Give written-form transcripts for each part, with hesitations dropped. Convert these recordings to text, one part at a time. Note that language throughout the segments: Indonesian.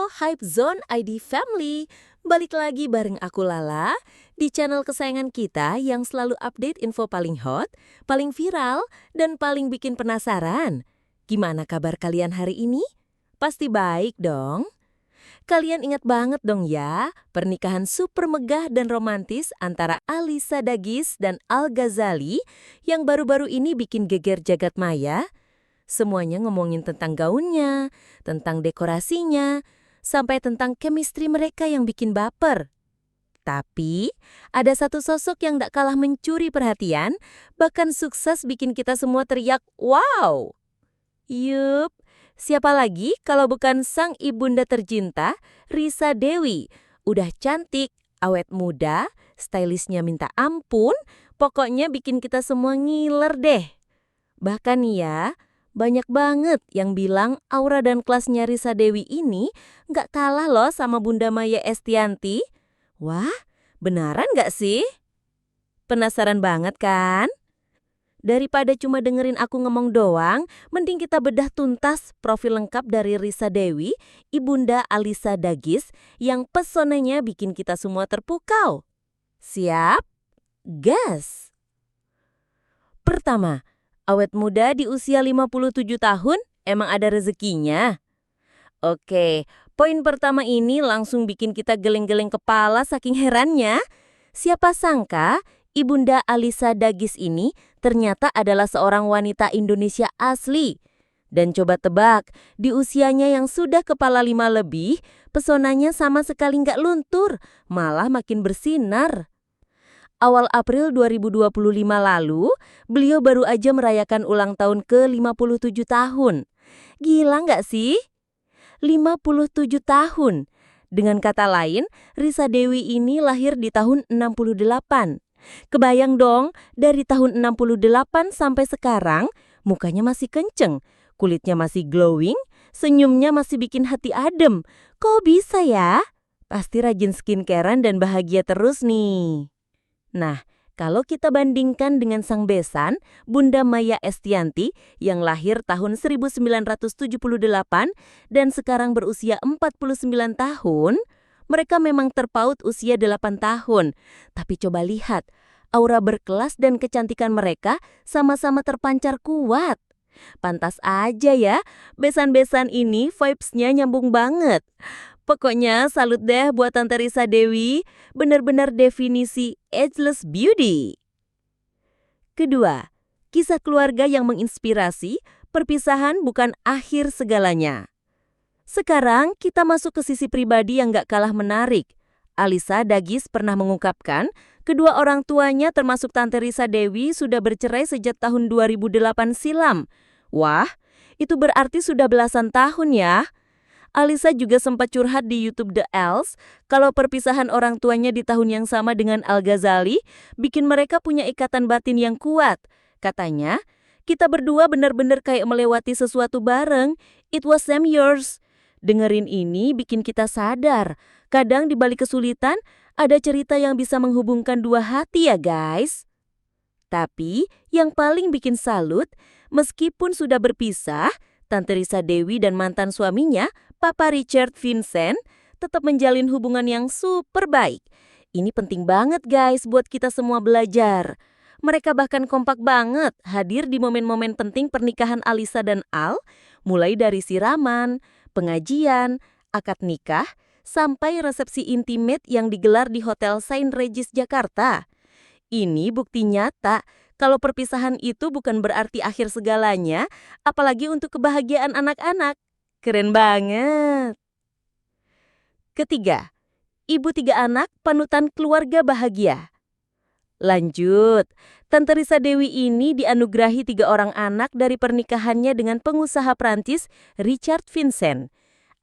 Hype Zone ID Family. Balik lagi bareng aku Lala di channel kesayangan kita yang selalu update info paling hot, paling viral, dan paling bikin penasaran. Gimana kabar kalian hari ini? Pasti baik dong. Kalian ingat banget dong ya, pernikahan super megah dan romantis antara Alyssa Dagis dan Al Ghazali yang baru-baru ini bikin geger jagat maya? Semuanya ngomongin tentang gaunnya, tentang dekorasinya, sampai tentang chemistry mereka yang bikin baper. Tapi, ada satu sosok yang gak kalah mencuri perhatian, bahkan sukses bikin kita semua teriak, "Wow!" Yup, siapa lagi kalau bukan sang ibunda tercinta, Risa Dewi. Udah cantik, awet muda, stylishnya minta ampun, pokoknya bikin kita semua ngiler deh. Bahkan nih ya, banyak banget yang bilang aura dan kelasnya Risa Dewi ini nggak kalah loh sama Bunda Maya Estianty. Wah, beneran nggak sih? Penasaran banget kan? Daripada cuma dengerin aku ngomong doang, mending kita bedah tuntas profil lengkap dari Risa Dewi, Ibunda Alyssa Dagis, yang pesonanya bikin kita semua terpukau. Siap? Gas! Pertama, awet muda di usia 57 tahun emang ada rezekinya? Oke, poin pertama ini langsung bikin kita geleng-geleng kepala saking herannya. Siapa sangka Ibunda Alyssa Dagis ini ternyata adalah seorang wanita Indonesia asli. Dan coba tebak, di usianya yang sudah kepala 5 lebih, pesonanya sama sekali nggak luntur, malah makin bersinar. Awal April 2025 lalu, beliau baru aja merayakan ulang tahun ke-57 tahun. Gila nggak sih? 57 tahun. Dengan kata lain, Risa Dewi ini lahir di tahun 68. Kebayang dong, dari tahun 68 sampai sekarang, mukanya masih kenceng, kulitnya masih glowing, senyumnya masih bikin hati adem. Kok bisa ya? Pasti rajin skincarean dan bahagia terus nih. Nah, kalau kita bandingkan dengan sang besan, Bunda Maya Estianty yang lahir tahun 1978 dan sekarang berusia 49 tahun, mereka memang terpaut usia 8 tahun. Tapi coba lihat, aura berkelas dan kecantikan mereka sama-sama terpancar kuat. Pantas aja ya, besan-besan ini vibes-nya nyambung banget. Pokoknya salut deh buat Tante Risa Dewi, benar-benar definisi ageless beauty. Kedua, kisah keluarga yang menginspirasi, perpisahan bukan akhir segalanya. Sekarang kita masuk ke sisi pribadi yang gak kalah menarik. Alyssa Dagis pernah mengungkapkan, kedua orang tuanya termasuk Tante Risa Dewi sudah bercerai sejak tahun 2008 silam. Wah, itu berarti sudah belasan tahun ya. Alyssa juga sempat curhat di YouTube The Els kalau perpisahan orang tuanya di tahun yang sama dengan Al Ghazali bikin mereka punya ikatan batin yang kuat. Katanya, kita berdua benar-benar kayak melewati sesuatu bareng. It was same yours. Dengerin ini bikin kita sadar, kadang di balik kesulitan ada cerita yang bisa menghubungkan dua hati ya guys. Tapi yang paling bikin salut, meskipun sudah berpisah, Tante Risa Dewi dan mantan suaminya, Papa Richard Vincent, tetap menjalin hubungan yang super baik. Ini penting banget guys buat kita semua belajar. Mereka bahkan kompak banget hadir di momen-momen penting pernikahan Alyssa dan Al, mulai dari siraman, pengajian, akad nikah, sampai resepsi intimate yang digelar di Hotel Saint Regis Jakarta. Ini bukti nyata kalau perpisahan itu bukan berarti akhir segalanya, apalagi untuk kebahagiaan anak-anak. Keren banget. Ketiga, ibu 3 anak panutan keluarga bahagia. Lanjut, Tante Risa Dewi ini dianugerahi 3 orang anak dari pernikahannya dengan pengusaha Prancis Richard Vincent.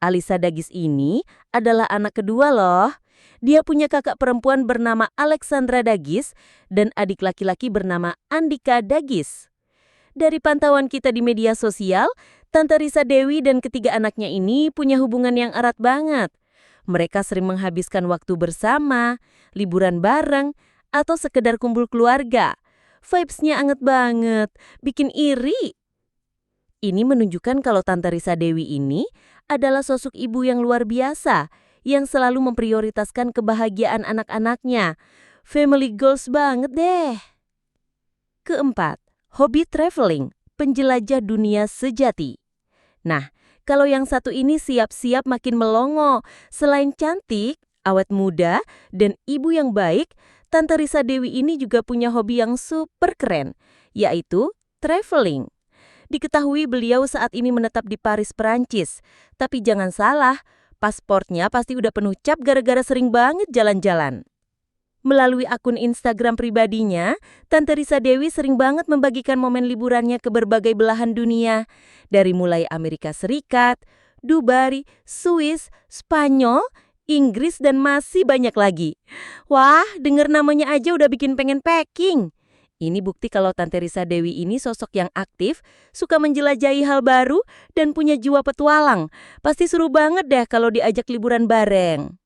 Alyssa Dagis ini adalah anak kedua loh. Dia punya kakak perempuan bernama Alexandra Dagis dan adik laki-laki bernama Andika Dagis. Dari pantauan kita di media sosial, Tante Risa Dewi dan ketiga anaknya ini punya hubungan yang erat banget. Mereka sering menghabiskan waktu bersama, liburan bareng, atau sekedar kumpul keluarga. Vibes-nya anget banget, bikin iri. Ini menunjukkan kalau Tante Risa Dewi ini adalah sosok ibu yang luar biasa, yang selalu memprioritaskan kebahagiaan anak-anaknya. Family goals banget deh. Keempat, hobi traveling, penjelajah dunia sejati. Nah, kalau yang satu ini siap-siap makin melongo. Selain cantik, awet muda, dan ibu yang baik, Tante Risa Dewi ini juga punya hobi yang super keren, yaitu traveling. Diketahui beliau saat ini menetap di Paris, Perancis. Tapi jangan salah, pasportnya pasti udah penuh cap gara-gara sering banget jalan-jalan. Melalui akun Instagram pribadinya, Tante Risa Dewi sering banget membagikan momen liburannya ke berbagai belahan dunia. Dari mulai Amerika Serikat, Dubai, Swiss, Spanyol, Inggris, dan masih banyak lagi. Wah, denger namanya aja udah bikin pengen packing. Ini bukti kalau Tante Risa Dewi ini sosok yang aktif, suka menjelajahi hal baru, dan punya jiwa petualang. Pasti seru banget deh kalau diajak liburan bareng.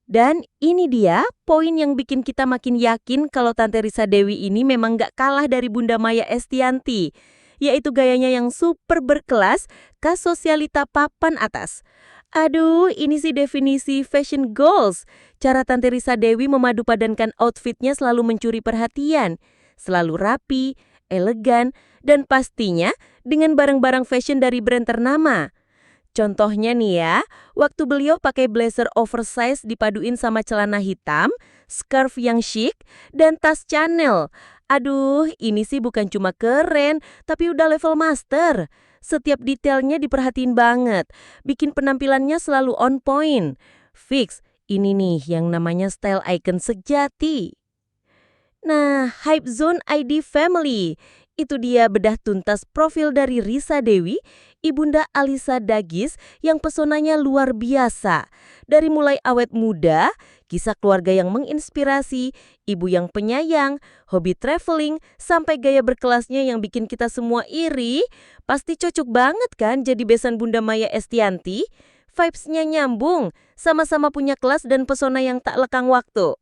Dan ini dia poin yang bikin kita makin yakin kalau Tante Risa Dewi ini memang gak kalah dari Bunda Maya Estianty, yaitu gayanya yang super berkelas, khas sosialita papan atas. Aduh, ini sih definisi fashion goals. Cara Tante Risa Dewi memadupadankan outfitnya selalu mencuri perhatian, selalu rapi, elegan, dan pastinya dengan barang-barang fashion dari brand ternama. Contohnya nih ya, waktu beliau pakai blazer oversize dipaduin sama celana hitam, scarf yang chic, dan tas Chanel. Aduh, ini sih bukan cuma keren, tapi udah level master. Setiap detailnya diperhatiin banget, bikin penampilannya selalu on point. Fix, ini nih yang namanya style icon sejati. Nah, Hype Zone ID Family. Itu dia bedah tuntas profil dari Risa Dewi, Ibunda Alisa Dagis yang pesonanya luar biasa. Dari mulai awet muda, kisah keluarga yang menginspirasi, ibu yang penyayang, hobi traveling, sampai gaya berkelasnya yang bikin kita semua iri, pasti cocok banget kan jadi besan Bunda Maya Estianty? Vibes-nya nyambung, sama-sama punya kelas dan pesona yang tak lekang waktu.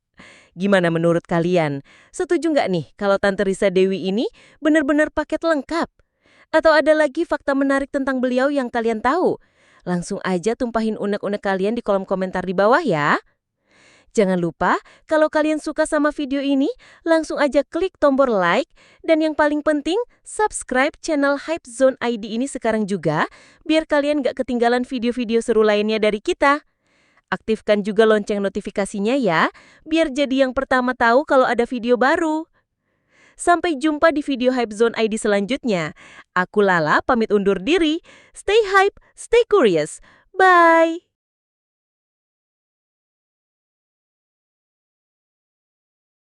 Gimana menurut kalian? Setuju nggak nih kalau Tante Risa Dewi ini benar-benar paket lengkap? Atau ada lagi fakta menarik tentang beliau yang kalian tahu? Langsung aja tumpahin unek-unek kalian di kolom komentar di bawah ya. Jangan lupa, kalau kalian suka sama video ini, langsung aja klik tombol like. Dan yang paling penting, subscribe channel Hype Zone ID ini sekarang juga, biar kalian nggak ketinggalan video-video seru lainnya dari kita. Aktifkan juga lonceng notifikasinya ya, biar jadi yang pertama tahu kalau ada video baru. Sampai jumpa di video Hype Zone ID selanjutnya. Aku Lala pamit undur diri. Stay hype, stay curious. Bye!